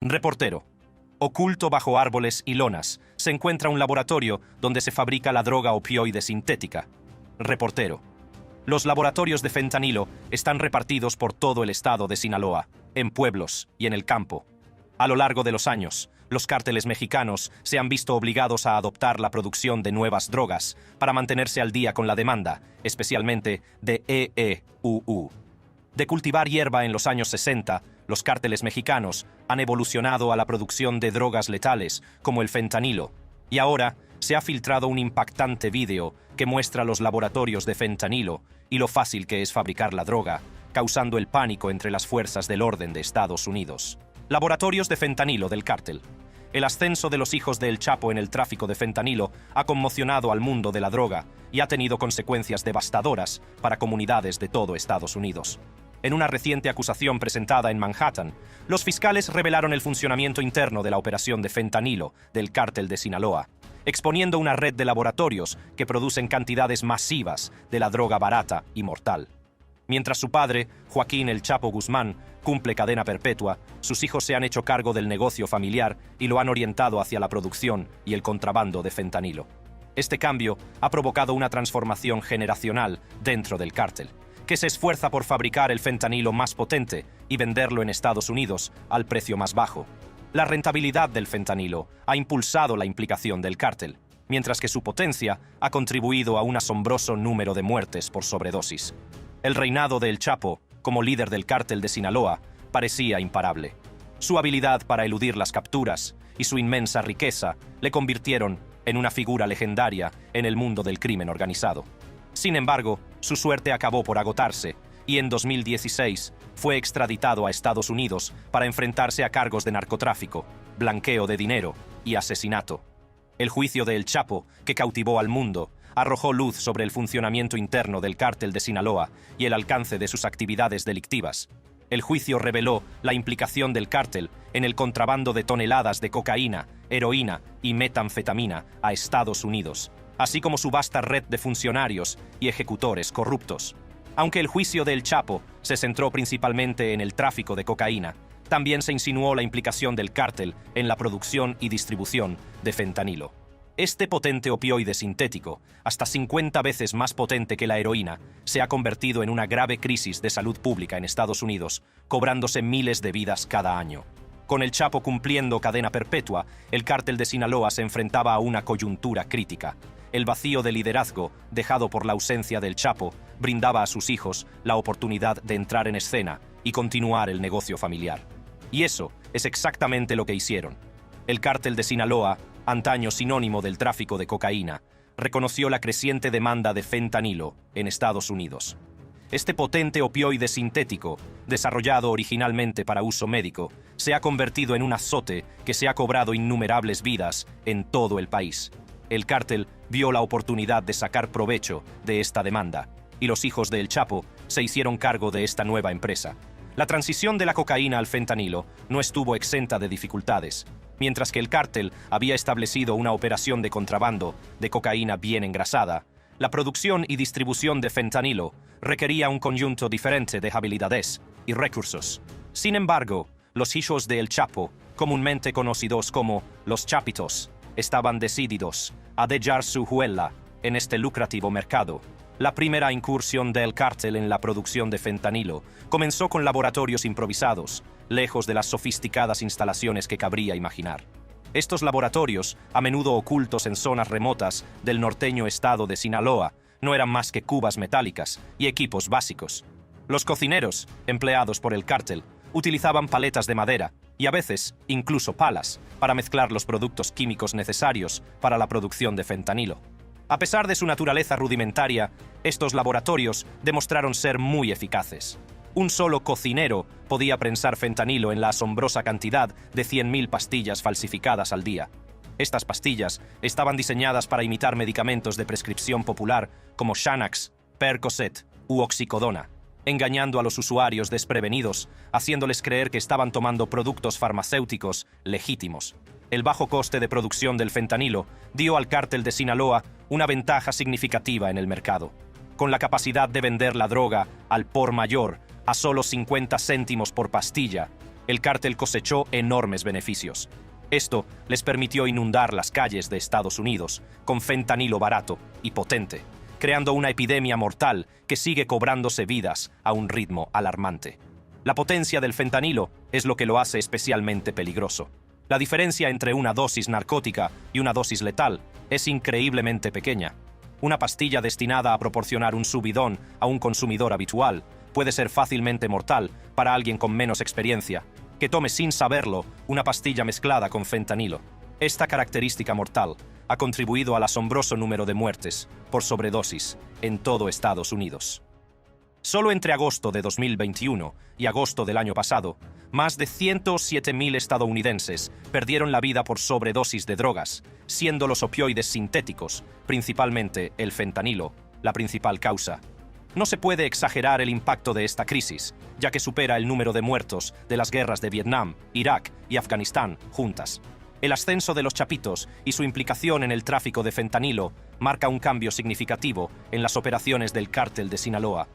Reportero. Oculto bajo árboles y lonas, se encuentra un laboratorio donde se fabrica la droga opioide sintética. Reportero. Los laboratorios de fentanilo están repartidos por todo el estado de Sinaloa, en pueblos y en el campo. A lo largo de los años, los cárteles mexicanos se han visto obligados a adoptar la producción de nuevas drogas para mantenerse al día con la demanda, especialmente de EEUU. De cultivar hierba en los años 60, los cárteles mexicanos han evolucionado a la producción de drogas letales, como el fentanilo, y ahora se ha filtrado un impactante vídeo que muestra los laboratorios de fentanilo y lo fácil que es fabricar la droga, causando el pánico entre las fuerzas del orden de Estados Unidos. Laboratorios de fentanilo del cártel. El ascenso de los hijos de El Chapo en el tráfico de fentanilo ha conmocionado al mundo de la droga y ha tenido consecuencias devastadoras para comunidades de todo Estados Unidos. En una reciente acusación presentada en Manhattan, los fiscales revelaron el funcionamiento interno de la operación de fentanilo del cártel de Sinaloa, exponiendo una red de laboratorios que producen cantidades masivas de la droga barata y mortal. Mientras su padre, Joaquín El Chapo Guzmán, cumple cadena perpetua, sus hijos se han hecho cargo del negocio familiar y lo han orientado hacia la producción y el contrabando de fentanilo. Este cambio ha provocado una transformación generacional dentro del cártel, que se esfuerza por fabricar el fentanilo más potente y venderlo en Estados Unidos al precio más bajo. La rentabilidad del fentanilo ha impulsado la implicación del cártel, mientras que su potencia ha contribuido a un asombroso número de muertes por sobredosis. El reinado de El Chapo, como líder del cártel de Sinaloa, parecía imparable. Su habilidad para eludir las capturas y su inmensa riqueza le convirtieron en una figura legendaria en el mundo del crimen organizado. Sin embargo, su suerte acabó por agotarse y en 2016 fue extraditado a Estados Unidos para enfrentarse a cargos de narcotráfico, blanqueo de dinero y asesinato. El juicio de El Chapo, que cautivó al mundo, arrojó luz sobre el funcionamiento interno del cártel de Sinaloa y el alcance de sus actividades delictivas. El juicio reveló la implicación del cártel en el contrabando de toneladas de cocaína, heroína y metanfetamina a Estados Unidos, así como su vasta red de funcionarios y ejecutores corruptos. Aunque el juicio de El Chapo se centró principalmente en el tráfico de cocaína, también se insinuó la implicación del cártel en la producción y distribución de fentanilo. Este potente opioide sintético, hasta 50 veces más potente que la heroína, se ha convertido en una grave crisis de salud pública en Estados Unidos, cobrándose miles de vidas cada año. Con El Chapo cumpliendo cadena perpetua, el cártel de Sinaloa se enfrentaba a una coyuntura crítica. El vacío de liderazgo, dejado por la ausencia del Chapo, brindaba a sus hijos la oportunidad de entrar en escena y continuar el negocio familiar. Y eso es exactamente lo que hicieron. El cártel de Sinaloa, antaño sinónimo del tráfico de cocaína, reconoció la creciente demanda de fentanilo en Estados Unidos. Este potente opioide sintético, desarrollado originalmente para uso médico, se ha convertido en un azote que se ha cobrado innumerables vidas en todo el país. El cártel vio la oportunidad de sacar provecho de esta demanda, y los hijos de El Chapo se hicieron cargo de esta nueva empresa. La transición de la cocaína al fentanilo no estuvo exenta de dificultades. Mientras que el cártel había establecido una operación de contrabando de cocaína bien engrasada, la producción y distribución de fentanilo requería un conjunto diferente de habilidades y recursos. Sin embargo, los hijos de El Chapo, comúnmente conocidos como los Chapitos, estaban decididos a dejar su huella en este lucrativo mercado. La primera incursión del cártel en la producción de fentanilo comenzó con laboratorios improvisados, lejos de las sofisticadas instalaciones que cabría imaginar. Estos laboratorios, a menudo ocultos en zonas remotas del norteño estado de Sinaloa, no eran más que cubas metálicas y equipos básicos. Los cocineros, empleados por el cártel, utilizaban paletas de madera y a veces incluso palas para mezclar los productos químicos necesarios para la producción de fentanilo. A pesar de su naturaleza rudimentaria, estos laboratorios demostraron ser muy eficaces. Un solo cocinero podía prensar fentanilo en la asombrosa cantidad de 100.000 pastillas falsificadas al día. Estas pastillas estaban diseñadas para imitar medicamentos de prescripción popular como Xanax, Percocet u oxicodona, engañando a los usuarios desprevenidos, haciéndoles creer que estaban tomando productos farmacéuticos legítimos. El bajo coste de producción del fentanilo dio al cártel de Sinaloa una ventaja significativa en el mercado. Con la capacidad de vender la droga al por mayor a solo 50 céntimos por pastilla, el cártel cosechó enormes beneficios. Esto les permitió inundar las calles de Estados Unidos con fentanilo barato y potente, creando una epidemia mortal que sigue cobrándose vidas a un ritmo alarmante. La potencia del fentanilo es lo que lo hace especialmente peligroso. La diferencia entre una dosis narcótica y una dosis letal es increíblemente pequeña. Una pastilla destinada a proporcionar un subidón a un consumidor habitual puede ser fácilmente mortal para alguien con menos experiencia, que tome sin saberlo una pastilla mezclada con fentanilo. Esta característica mortal ha contribuido al asombroso número de muertes por sobredosis en todo Estados Unidos. Solo entre agosto de 2021 y agosto del año pasado, más de 107.000 estadounidenses perdieron la vida por sobredosis de drogas, siendo los opioides sintéticos, principalmente el fentanilo, la principal causa. No se puede exagerar el impacto de esta crisis, ya que supera el número de muertos de las guerras de Vietnam, Irak y Afganistán juntas. El ascenso de los chapitos y su implicación en el tráfico de fentanilo marca un cambio significativo en las operaciones del cártel de Sinaloa.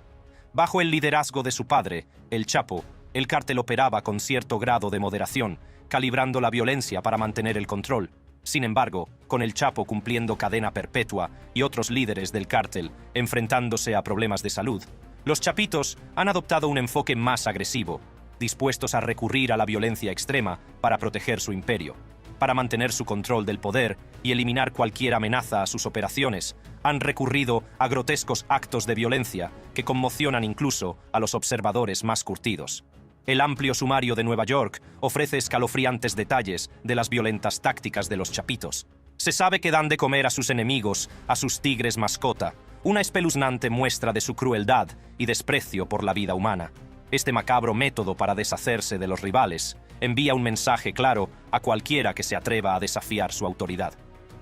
Bajo el liderazgo de su padre, el Chapo, el cártel operaba con cierto grado de moderación, calibrando la violencia para mantener el control. Sin embargo, con el Chapo cumpliendo cadena perpetua y otros líderes del cártel enfrentándose a problemas de salud, los chapitos han adoptado un enfoque más agresivo, dispuestos a recurrir a la violencia extrema para proteger su imperio. Para mantener su control del poder y eliminar cualquier amenaza a sus operaciones, han recurrido a grotescos actos de violencia que conmocionan incluso a los observadores más curtidos. El amplio sumario de Nueva York ofrece escalofriantes detalles de las violentas tácticas de los chapitos. Se sabe que dan de comer a sus enemigos, a sus tigres mascota, una espeluznante muestra de su crueldad y desprecio por la vida humana. Este macabro método para deshacerse de los rivales envía un mensaje claro a cualquiera que se atreva a desafiar su autoridad.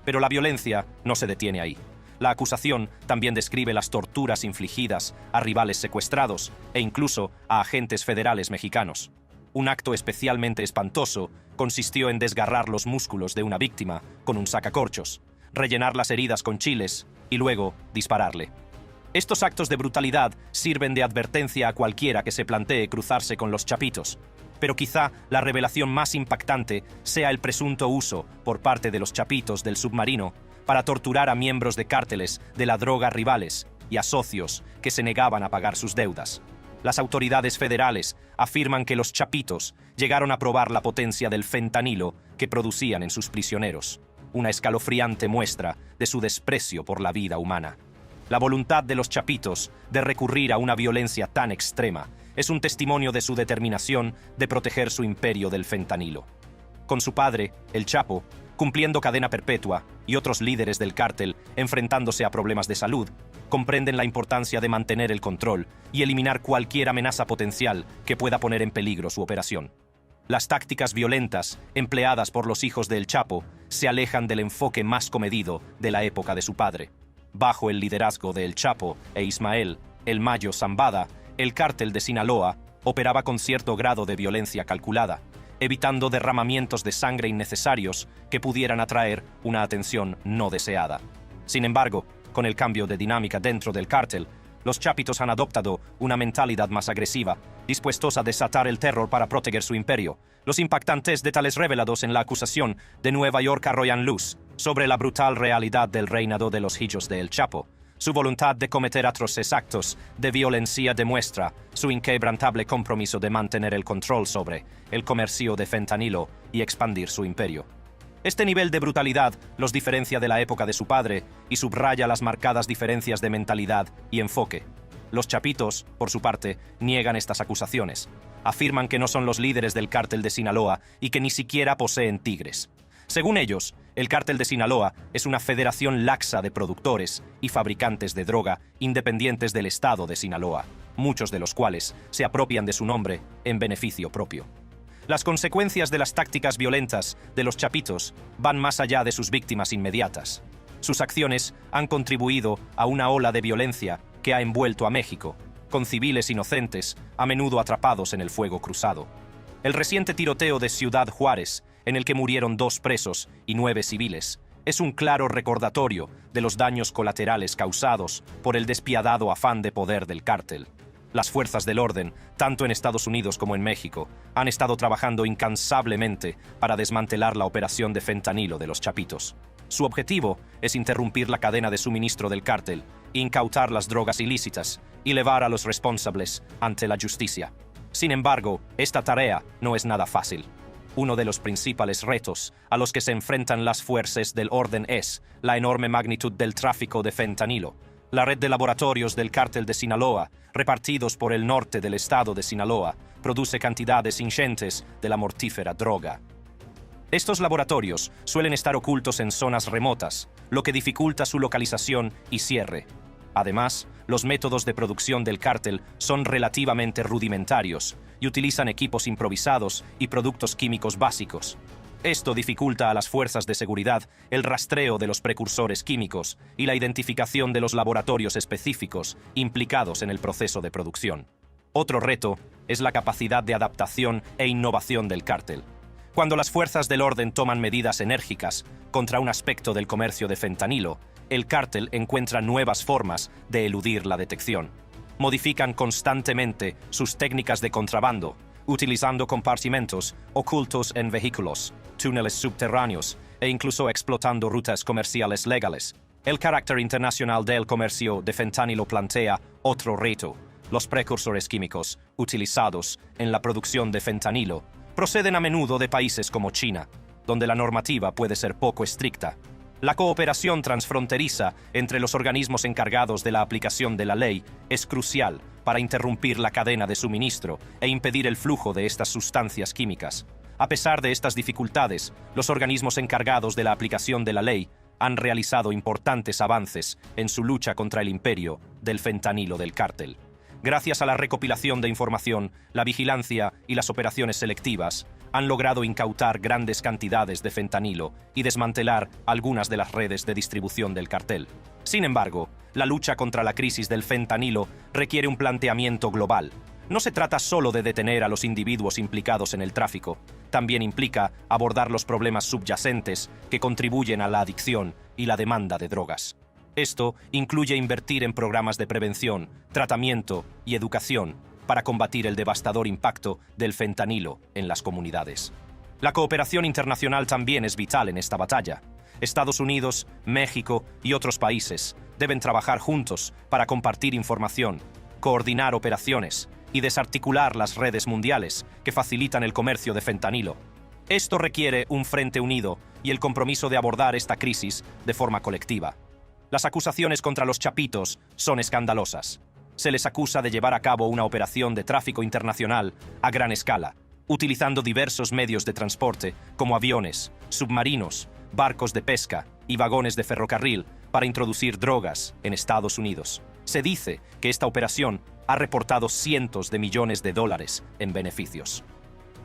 Pero la violencia no se detiene ahí. La acusación también describe las torturas infligidas a rivales secuestrados e incluso a agentes federales mexicanos. Un acto especialmente espantoso consistió en desgarrar los músculos de una víctima con un sacacorchos, rellenar las heridas con chiles y luego dispararle. Estos actos de brutalidad sirven de advertencia a cualquiera que se plantee cruzarse con los chapitos, pero quizá la revelación más impactante sea el presunto uso por parte de los chapitos del submarino para torturar a miembros de cárteles de la droga rivales y a socios que se negaban a pagar sus deudas. Las autoridades federales afirman que los chapitos llegaron a probar la potencia del fentanilo que producían en sus prisioneros, una escalofriante muestra de su desprecio por la vida humana. La voluntad de los chapitos de recurrir a una violencia tan extrema es un testimonio de su determinación de proteger su imperio del fentanilo. Con su padre, el Chapo, cumpliendo cadena perpetua, y otros líderes del cártel enfrentándose a problemas de salud, comprenden la importancia de mantener el control y eliminar cualquier amenaza potencial que pueda poner en peligro su operación. Las tácticas violentas empleadas por los hijos del Chapo se alejan del enfoque más comedido de la época de su padre. Bajo el liderazgo de El Chapo e Ismael El Mayo Zambada, el cártel de Sinaloa operaba con cierto grado de violencia calculada, evitando derramamientos de sangre innecesarios que pudieran atraer una atención no deseada. Sin embargo, con el cambio de dinámica dentro del cártel, los chapitos han adoptado una mentalidad más agresiva, dispuestos a desatar el terror para proteger su imperio. Los impactantes detalles revelados en la acusación de Nueva York arrojan luz sobre la brutal realidad del reinado de los hijos de El Chapo. Su voluntad de cometer atroces actos de violencia demuestra su inquebrantable compromiso de mantener el control sobre el comercio de fentanilo y expandir su imperio. Este nivel de brutalidad los diferencia de la época de su padre y subraya las marcadas diferencias de mentalidad y enfoque. Los chapitos, por su parte, niegan estas acusaciones. Afirman que no son los líderes del cártel de Sinaloa y que ni siquiera poseen tigres. Según ellos, el cártel de Sinaloa es una federación laxa de productores y fabricantes de droga independientes del estado de Sinaloa, muchos de los cuales se apropian de su nombre en beneficio propio. Las consecuencias de las tácticas violentas de los chapitos van más allá de sus víctimas inmediatas. Sus acciones han contribuido a una ola de violencia que ha envuelto a México, con civiles inocentes a menudo atrapados en el fuego cruzado. El reciente tiroteo de Ciudad Juárez, en el que murieron 2 presos y 9 civiles, es un claro recordatorio de los daños colaterales causados por el despiadado afán de poder del cártel. Las fuerzas del orden, tanto en Estados Unidos como en México, han estado trabajando incansablemente para desmantelar la operación de fentanilo de los Chapitos. Su objetivo es interrumpir la cadena de suministro del cártel, incautar las drogas ilícitas y llevar a los responsables ante la justicia. Sin embargo, esta tarea no es nada fácil. Uno de los principales retos a los que se enfrentan las fuerzas del orden es la enorme magnitud del tráfico de fentanilo. La red de laboratorios del cártel de Sinaloa, repartidos por el norte del estado de Sinaloa, produce cantidades ingentes de la mortífera droga. Estos laboratorios suelen estar ocultos en zonas remotas, lo que dificulta su localización y cierre. Además, los métodos de producción del cártel son relativamente rudimentarios y utilizan equipos improvisados y productos químicos básicos. Esto dificulta a las fuerzas de seguridad el rastreo de los precursores químicos y la identificación de los laboratorios específicos implicados en el proceso de producción. Otro reto es la capacidad de adaptación e innovación del cártel. Cuando las fuerzas del orden toman medidas enérgicas contra un aspecto del comercio de fentanilo, el cártel encuentra nuevas formas de eludir la detección. Modifican constantemente sus técnicas de contrabando, utilizando compartimentos ocultos en vehículos, túneles subterráneos e incluso explotando rutas comerciales legales. El carácter internacional del comercio de fentanilo plantea otro reto. Los precursores químicos utilizados en la producción de fentanilo proceden a menudo de países como China, donde la normativa puede ser poco estricta. La cooperación transfronteriza entre los organismos encargados de la aplicación de la ley es crucial para interrumpir la cadena de suministro e impedir el flujo de estas sustancias químicas. A pesar de estas dificultades, los organismos encargados de la aplicación de la ley han realizado importantes avances en su lucha contra el imperio del fentanilo del cártel. Gracias a la recopilación de información, la vigilancia y las operaciones selectivas, han logrado incautar grandes cantidades de fentanilo y desmantelar algunas de las redes de distribución del cartel. Sin embargo, la lucha contra la crisis del fentanilo requiere un planteamiento global. No se trata solo de detener a los individuos implicados en el tráfico, también implica abordar los problemas subyacentes que contribuyen a la adicción y la demanda de drogas. Esto incluye invertir en programas de prevención, tratamiento y educación para combatir el devastador impacto del fentanilo en las comunidades. La cooperación internacional también es vital en esta batalla. Estados Unidos, México y otros países deben trabajar juntos para compartir información, coordinar operaciones y desarticular las redes mundiales que facilitan el comercio de fentanilo. Esto requiere un frente unido y el compromiso de abordar esta crisis de forma colectiva. Las acusaciones contra los Chapitos son escandalosas. Se les acusa de llevar a cabo una operación de tráfico internacional a gran escala, utilizando diversos medios de transporte como aviones, submarinos, barcos de pesca y vagones de ferrocarril para introducir drogas en Estados Unidos. Se dice que esta operación ha reportado cientos de millones de dólares en beneficios.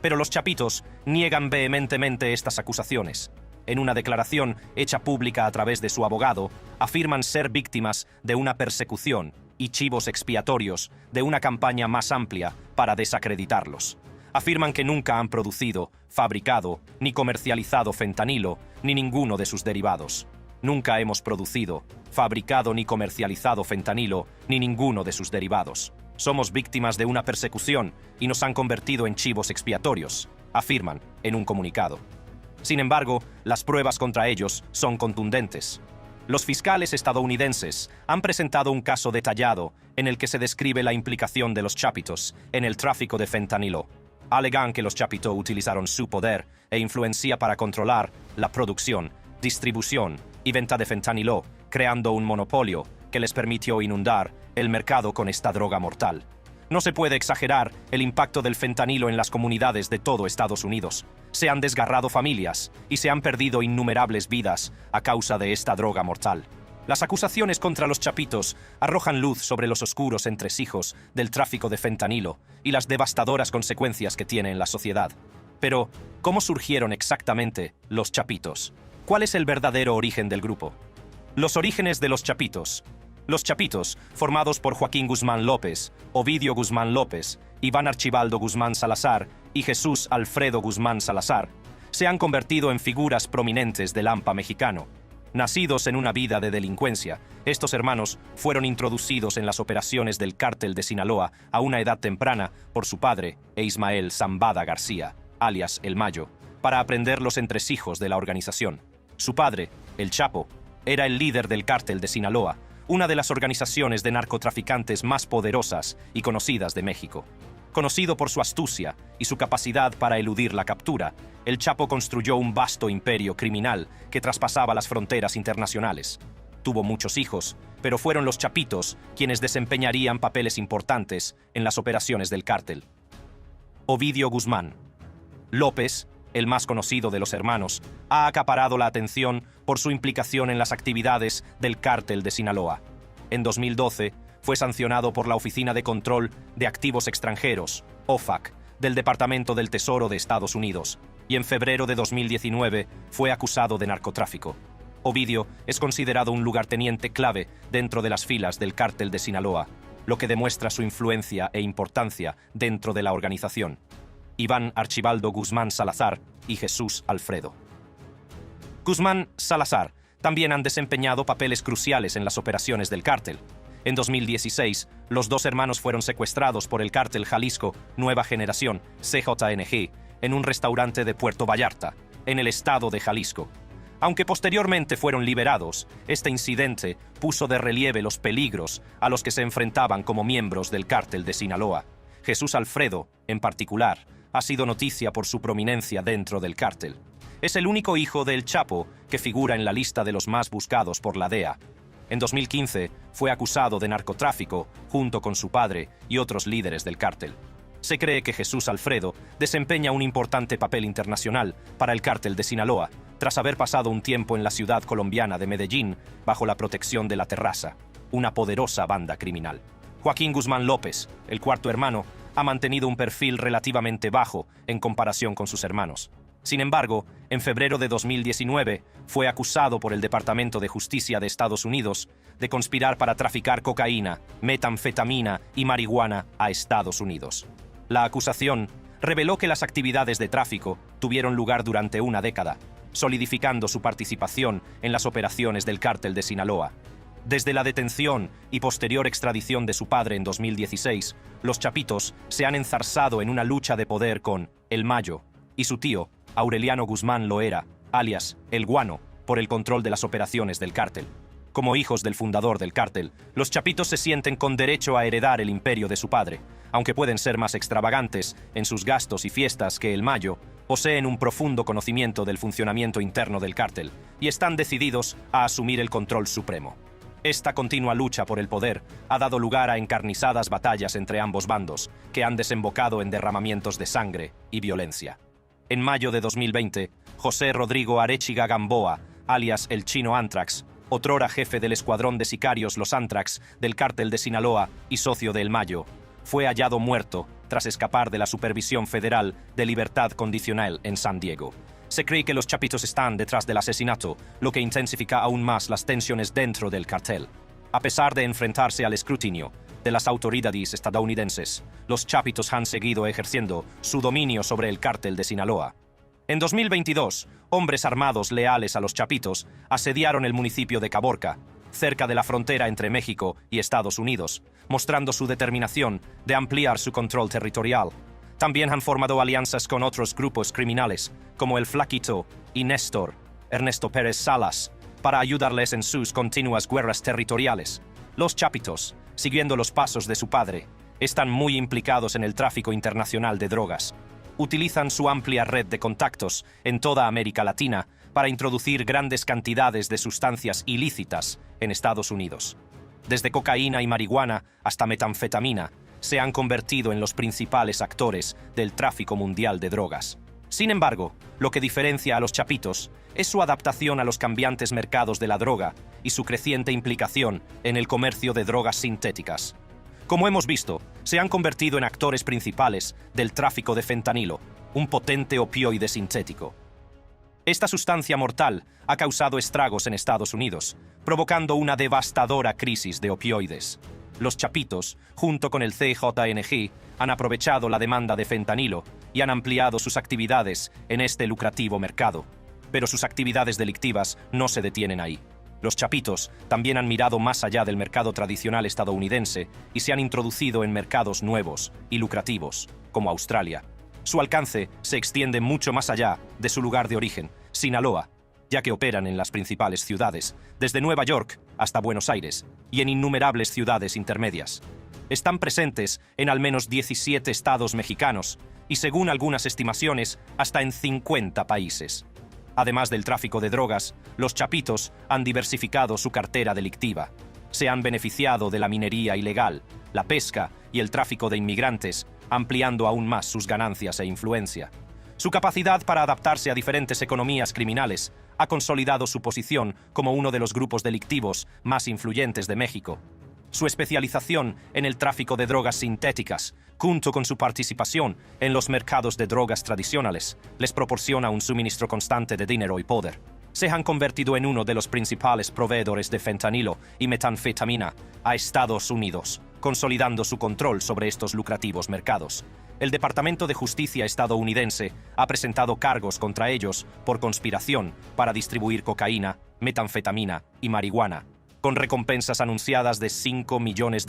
Pero los Chapitos niegan vehementemente estas acusaciones. En una declaración hecha pública a través de su abogado, afirman ser víctimas de una persecución y chivos expiatorios de una campaña más amplia para desacreditarlos. Afirman que nunca han producido, fabricado ni comercializado fentanilo ni ninguno de sus derivados. Nunca hemos producido, fabricado ni comercializado fentanilo ni ninguno de sus derivados. Somos víctimas de una persecución y nos han convertido en chivos expiatorios, afirman en un comunicado. Sin embargo, las pruebas contra ellos son contundentes. Los fiscales estadounidenses han presentado un caso detallado en el que se describe la implicación de los Chapitos en el tráfico de fentanilo. Alegan que los Chapitos utilizaron su poder e influencia para controlar la producción, distribución y venta de fentanilo, creando un monopolio que les permitió inundar el mercado con esta droga mortal. No se puede exagerar el impacto del fentanilo en las comunidades de todo Estados Unidos. Se han desgarrado familias y se han perdido innumerables vidas a causa de esta droga mortal. Las acusaciones contra los Chapitos arrojan luz sobre los oscuros entresijos del tráfico de fentanilo y las devastadoras consecuencias que tiene en la sociedad. Pero, ¿cómo surgieron exactamente los Chapitos? ¿Cuál es el verdadero origen del grupo? Los orígenes de los Chapitos. Los Chapitos, formados por Joaquín Guzmán López, Ovidio Guzmán López, Iván Archibaldo Guzmán Salazar y Jesús Alfredo Guzmán Salazar, se han convertido en figuras prominentes del AMPA mexicano. Nacidos en una vida de delincuencia, estos hermanos fueron introducidos en las operaciones del cártel de Sinaloa a una edad temprana por su padre, Ismael Zambada García, alias El Mayo, para aprender los entresijos de la organización. Su padre, El Chapo, era el líder del cártel de Sinaloa, una de las organizaciones de narcotraficantes más poderosas y conocidas de México. Conocido por su astucia y su capacidad para eludir la captura, El Chapo construyó un vasto imperio criminal que traspasaba las fronteras internacionales. Tuvo muchos hijos, pero fueron los chapitos quienes desempeñarían papeles importantes en las operaciones del cártel. Ovidio Guzmán López, el más conocido de los hermanos, ha acaparado la atención por su implicación en las actividades del cártel de Sinaloa. En 2012, fue sancionado por la Oficina de Control de Activos Extranjeros, OFAC, del Departamento del Tesoro de Estados Unidos, y en febrero de 2019 fue acusado de narcotráfico. Ovidio es considerado un lugarteniente clave dentro de las filas del cártel de Sinaloa, lo que demuestra su influencia e importancia dentro de la organización. Iván Archibaldo Guzmán Salazar y Jesús Alfredo Guzmán Salazar también han desempeñado papeles cruciales en las operaciones del cártel. En 2016, los dos hermanos fueron secuestrados por el cártel Jalisco Nueva Generación, CJNG, en un restaurante de Puerto Vallarta, en el estado de Jalisco. Aunque posteriormente fueron liberados, este incidente puso de relieve los peligros a los que se enfrentaban como miembros del cártel de Sinaloa. Jesús Alfredo, en particular, ha sido noticia por su prominencia dentro del cártel. Es el único hijo del Chapo que figura en la lista de los más buscados por la DEA. En 2015 fue acusado de narcotráfico junto con su padre y otros líderes del cártel. Se cree que Jesús Alfredo desempeña un importante papel internacional para el cártel de Sinaloa, tras haber pasado un tiempo en la ciudad colombiana de Medellín bajo la protección de La Terraza, una poderosa banda criminal. Joaquín Guzmán López, el cuarto hermano, ha mantenido un perfil relativamente bajo en comparación con sus hermanos. Sin embargo, en febrero de 2019 fue acusado por el Departamento de Justicia de Estados Unidos de conspirar para traficar cocaína, metanfetamina y marihuana a Estados Unidos. La acusación reveló que las actividades de tráfico tuvieron lugar durante una década, solidificando su participación en las operaciones del cártel de Sinaloa. Desde la detención y posterior extradición de su padre en 2016, los chapitos se han enzarzado en una lucha de poder con El Mayo y su tío, Aureliano Guzmán Loera, alias El Guano, por el control de las operaciones del cártel. Como hijos del fundador del cártel, los chapitos se sienten con derecho a heredar el imperio de su padre, aunque pueden ser más extravagantes en sus gastos y fiestas que El Mayo, poseen un profundo conocimiento del funcionamiento interno del cártel y están decididos a asumir el control supremo. Esta continua lucha por el poder ha dado lugar a encarnizadas batallas entre ambos bandos, que han desembocado en derramamientos de sangre y violencia. En mayo de 2020, José Rodrigo Arechiga Gamboa, alias El Chino Antrax, otrora jefe del escuadrón de sicarios Los Antrax del cártel de Sinaloa y socio de El Mayo, fue hallado muerto tras escapar de la supervisión federal de libertad condicional en San Diego. Se cree que los chapitos están detrás del asesinato, lo que intensifica aún más las tensiones dentro del cartel. A pesar de enfrentarse al escrutinio de las autoridades estadounidenses, los chapitos han seguido ejerciendo su dominio sobre el cártel de Sinaloa. En 2022, hombres armados leales a los chapitos asediaron el municipio de Caborca, cerca de la frontera entre México y Estados Unidos, mostrando su determinación de ampliar su control territorial. También han formado alianzas con otros grupos criminales, como el Flaquito y Néstor, Ernesto Pérez Salas, para ayudarles en sus continuas guerras territoriales. Los chapitos, siguiendo los pasos de su padre, están muy implicados en el tráfico internacional de drogas. Utilizan su amplia red de contactos en toda América Latina para introducir grandes cantidades de sustancias ilícitas en Estados Unidos. Desde cocaína y marihuana hasta metanfetamina, se han convertido en los principales actores del tráfico mundial de drogas. Sin embargo, lo que diferencia a los chapitos es su adaptación a los cambiantes mercados de la droga y su creciente implicación en el comercio de drogas sintéticas. Como hemos visto, se han convertido en actores principales del tráfico de fentanilo, un potente opioide sintético. Esta sustancia mortal ha causado estragos en Estados Unidos, provocando una devastadora crisis de opioides. Los chapitos, junto con el CJNG, han aprovechado la demanda de fentanilo y han ampliado sus actividades en este lucrativo mercado. Pero sus actividades delictivas no se detienen ahí. Los chapitos también han mirado más allá del mercado tradicional estadounidense y se han introducido en mercados nuevos y lucrativos, como Australia. Su alcance se extiende mucho más allá de su lugar de origen, Sinaloa, ya que operan en las principales ciudades, desde Nueva York hasta Buenos Aires, y en innumerables ciudades intermedias. Están presentes en al menos 17 estados mexicanos y, según algunas estimaciones, hasta en 50 países. Además del tráfico de drogas, los chapitos han diversificado su cartera delictiva. Se han beneficiado de la minería ilegal, la pesca y el tráfico de inmigrantes, ampliando aún más sus ganancias e influencia. Su capacidad para adaptarse a diferentes economías criminales ha consolidado su posición como uno de los grupos delictivos más influyentes de México. Su especialización en el tráfico de drogas sintéticas, junto con su participación en los mercados de drogas tradicionales, les proporciona un suministro constante de dinero y poder. Se han convertido en uno de los principales proveedores de fentanilo y metanfetamina a Estados Unidos, consolidando su control sobre estos lucrativos mercados. El Departamento de Justicia estadounidense ha presentado cargos contra ellos por conspiración para distribuir cocaína, metanfetamina y marihuana, con recompensas anunciadas de $5 millones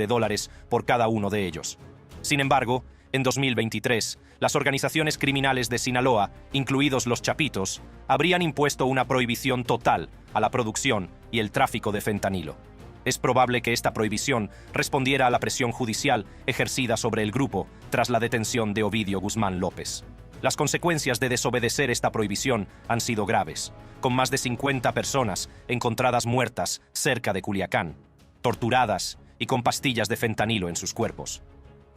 por cada uno de ellos. Sin embargo, en 2023, las organizaciones criminales de Sinaloa, incluidos los chapitos, habrían impuesto una prohibición total a la producción y el tráfico de fentanilo. Es probable que esta prohibición respondiera a la presión judicial ejercida sobre el grupo tras la detención de Ovidio Guzmán López. Las consecuencias de desobedecer esta prohibición han sido graves, con más de 50 personas encontradas muertas cerca de Culiacán, torturadas y con pastillas de fentanilo en sus cuerpos.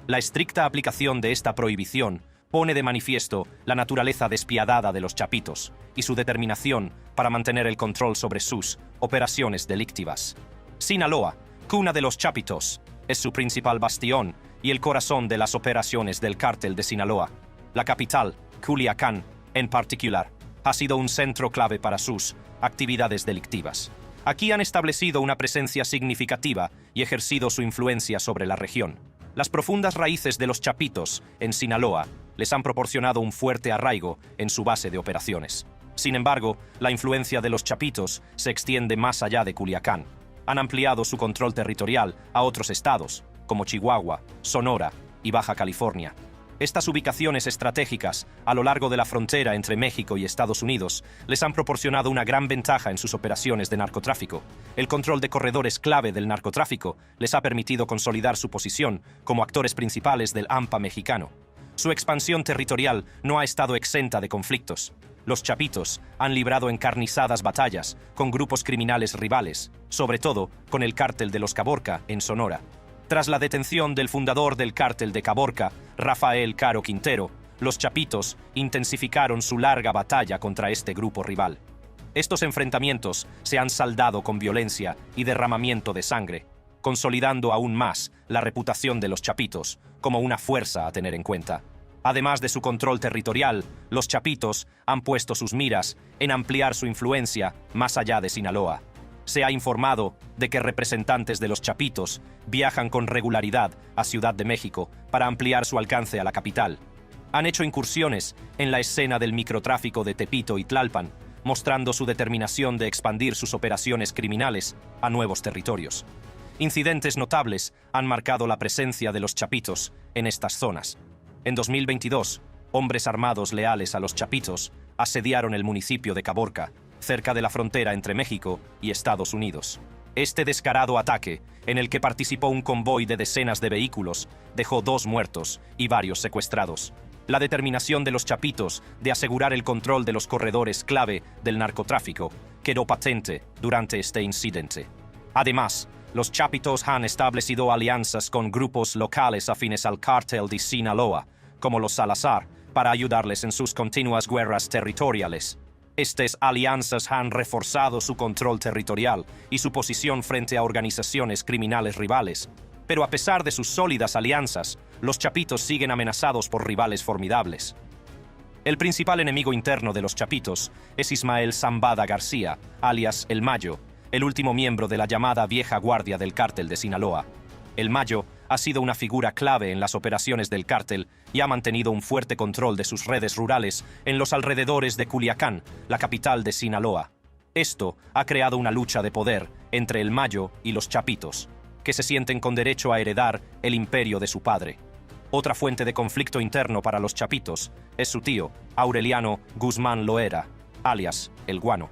La estricta aplicación de esta prohibición pone de manifiesto la naturaleza despiadada de los chapitos y su determinación para mantener el control sobre sus operaciones delictivas. Sinaloa, cuna de los chapitos, es su principal bastión y el corazón de las operaciones del cártel de Sinaloa. La capital, Culiacán, en particular, ha sido un centro clave para sus actividades delictivas. Aquí han establecido una presencia significativa y ejercido su influencia sobre la región. Las profundas raíces de los chapitos en Sinaloa les han proporcionado un fuerte arraigo en su base de operaciones. Sin embargo, la influencia de los chapitos se extiende más allá de Culiacán. Han ampliado su control territorial a otros estados, como Chihuahua, Sonora y Baja California. Estas ubicaciones estratégicas a lo largo de la frontera entre México y Estados Unidos les han proporcionado una gran ventaja en sus operaciones de narcotráfico. El control de corredores clave del narcotráfico les ha permitido consolidar su posición como actores principales del AMPA mexicano. Su expansión territorial no ha estado exenta de conflictos. Los chapitos han librado encarnizadas batallas con grupos criminales rivales, sobre todo con el cártel de los Caborca en Sonora. Tras la detención del fundador del cártel de Caborca, Rafael Caro Quintero, los chapitos intensificaron su larga batalla contra este grupo rival. Estos enfrentamientos se han saldado con violencia y derramamiento de sangre, consolidando aún más la reputación de los chapitos como una fuerza a tener en cuenta. Además de su control territorial, los chapitos han puesto sus miras en ampliar su influencia más allá de Sinaloa. Se ha informado de que representantes de los chapitos viajan con regularidad a Ciudad de México para ampliar su alcance a la capital. Han hecho incursiones en la escena del microtráfico de Tepito y Tlalpan, mostrando su determinación de expandir sus operaciones criminales a nuevos territorios. Incidentes notables han marcado la presencia de los chapitos en estas zonas. En 2022, hombres armados leales a los chapitos asediaron el municipio de Caborca, cerca de la frontera entre México y Estados Unidos. Este descarado ataque, en el que participó un convoy de decenas de vehículos, dejó 2 muertos y varios secuestrados. La determinación de los chapitos de asegurar el control de los corredores clave del narcotráfico quedó patente durante este incidente. Además, los chapitos han establecido alianzas con grupos locales afines al cártel de Sinaloa, como los Salazar, para ayudarles en sus continuas guerras territoriales. Estas alianzas han reforzado su control territorial y su posición frente a organizaciones criminales rivales. Pero a pesar de sus sólidas alianzas, los chapitos siguen amenazados por rivales formidables. El principal enemigo interno de los chapitos es Ismael Zambada García, alias El Mayo, el último miembro de la llamada vieja guardia del cártel de Sinaloa. El Mayo ha sido una figura clave en las operaciones del cártel y ha mantenido un fuerte control de sus redes rurales en los alrededores de Culiacán, la capital de Sinaloa. Esto ha creado una lucha de poder entre el Mayo y los Chapitos, que se sienten con derecho a heredar el imperio de su padre. Otra fuente de conflicto interno para los Chapitos es su tío, Aureliano Guzmán Loera, alias El Guano.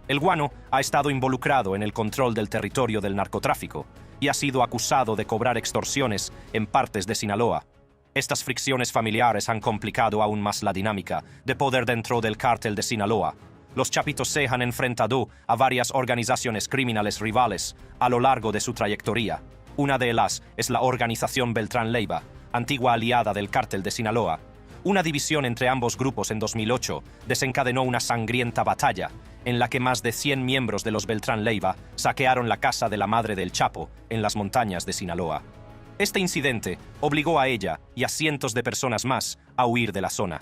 El Guano ha estado involucrado en el control del territorio del narcotráfico y ha sido acusado de cobrar extorsiones en partes de Sinaloa. Estas fricciones familiares han complicado aún más la dinámica de poder dentro del cártel de Sinaloa. Los Chapitos se han enfrentado a varias organizaciones criminales rivales a lo largo de su trayectoria. Una de ellas es la organización Beltrán Leiva, antigua aliada del cártel de Sinaloa. Una división entre ambos grupos en 2008 desencadenó una sangrienta batalla en la que más de 100 miembros de los Beltrán Leiva saquearon la casa de la madre del Chapo en las montañas de Sinaloa. Este incidente obligó a ella y a cientos de personas más a huir de la zona.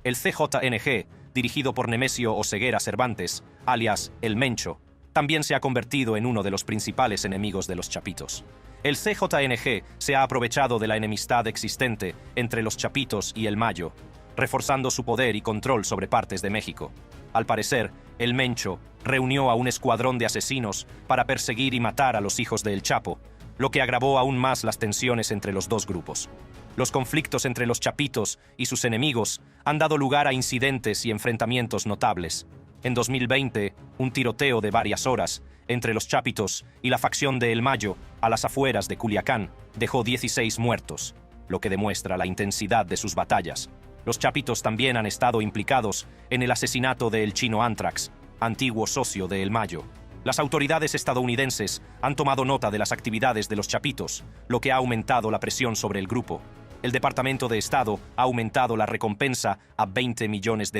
El CJNG, dirigido por Nemesio Oseguera Cervantes, alias El Mencho, también se ha convertido en uno de los principales enemigos de los Chapitos. El CJNG se ha aprovechado de la enemistad existente entre los Chapitos y el Mayo, reforzando su poder y control sobre partes de México. Al parecer, el Mencho reunió a un escuadrón de asesinos para perseguir y matar a los hijos de El Chapo, lo que agravó aún más las tensiones entre los dos grupos. Los conflictos entre los Chapitos y sus enemigos han dado lugar a incidentes y enfrentamientos notables. En 2020, un tiroteo de varias horas entre los Chapitos y la facción de El Mayo a las afueras de Culiacán dejó 16 muertos, lo que demuestra la intensidad de sus batallas. Los Chapitos también han estado implicados en el asesinato de El Chino Anthrax, antiguo socio de El Mayo. Las autoridades estadounidenses han tomado nota de las actividades de los Chapitos, lo que ha aumentado la presión sobre el grupo. El Departamento de Estado ha aumentado la recompensa a $20 millones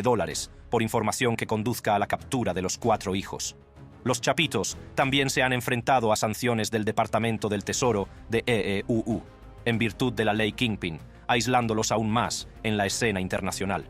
por información que conduzca a la captura de los 4 hijos. Los Chapitos también se han enfrentado a sanciones del Departamento del Tesoro de EEUU, en virtud de la ley Kingpin, aislándolos aún más en la escena internacional.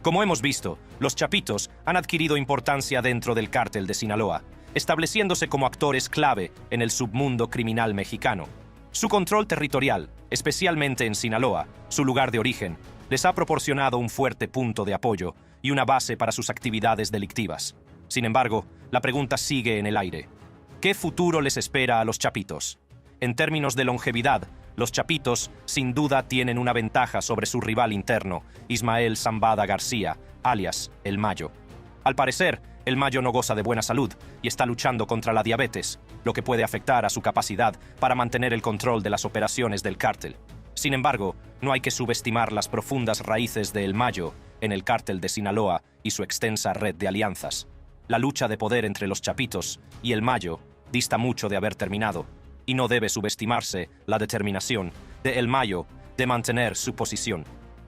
Como hemos visto, los Chapitos han adquirido importancia dentro del cártel de Sinaloa, estableciéndose como actores clave en el submundo criminal mexicano. Su control territorial, especialmente en Sinaloa, su lugar de origen, les ha proporcionado un fuerte punto de apoyo y una base para sus actividades delictivas. Sin embargo, la pregunta sigue en el aire. ¿Qué futuro les espera a los Chapitos? En términos de longevidad, los Chapitos sin duda tienen una ventaja sobre su rival interno, Ismael Zambada García, alias El Mayo. Al parecer, El Mayo no goza de buena salud y está luchando contra la diabetes, lo que puede afectar a su capacidad para mantener el control de las operaciones del cártel. Sin embargo, no hay que subestimar las profundas raíces de El Mayo en el cártel de Sinaloa y su extensa red de alianzas. La lucha de poder entre los Chapitos y El Mayo dista mucho de haber terminado, y no debe subestimarse la determinación de El Mayo de mantener su posición.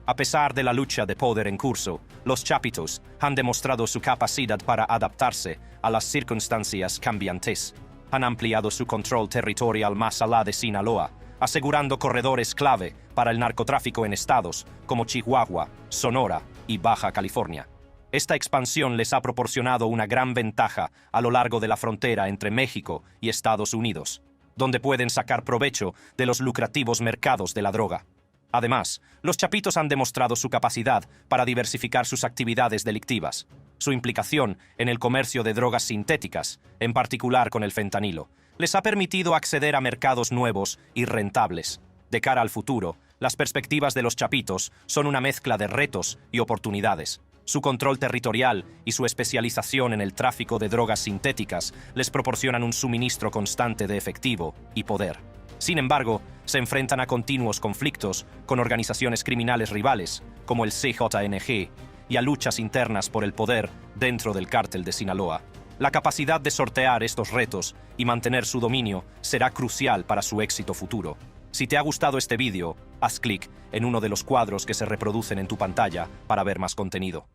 A pesar de la lucha de poder en curso, los Chapitos han demostrado su capacidad para adaptarse a las circunstancias cambiantes. Han ampliado su control territorial más allá de Sinaloa, asegurando corredores clave para el narcotráfico en estados como Chihuahua, Sonora y Baja California. Esta expansión les ha proporcionado una gran ventaja a lo largo de la frontera entre México y Estados Unidos, donde pueden sacar provecho de los lucrativos mercados de la droga. Además, los Chapitos han demostrado su capacidad para diversificar sus actividades delictivas. Su implicación en el comercio de drogas sintéticas, en particular con el fentanilo, les ha permitido acceder a mercados nuevos y rentables. De cara al futuro, las perspectivas de los Chapitos son una mezcla de retos y oportunidades. Su control territorial y su especialización en el tráfico de drogas sintéticas les proporcionan un suministro constante de efectivo y poder. Sin embargo, se enfrentan a continuos conflictos con organizaciones criminales rivales, como el CJNG, y a luchas internas por el poder dentro del cártel de Sinaloa. La capacidad de sortear estos retos y mantener su dominio será crucial para su éxito futuro. Si te ha gustado este vídeo, haz clic en uno de los cuadros que se reproducen en tu pantalla para ver más contenido.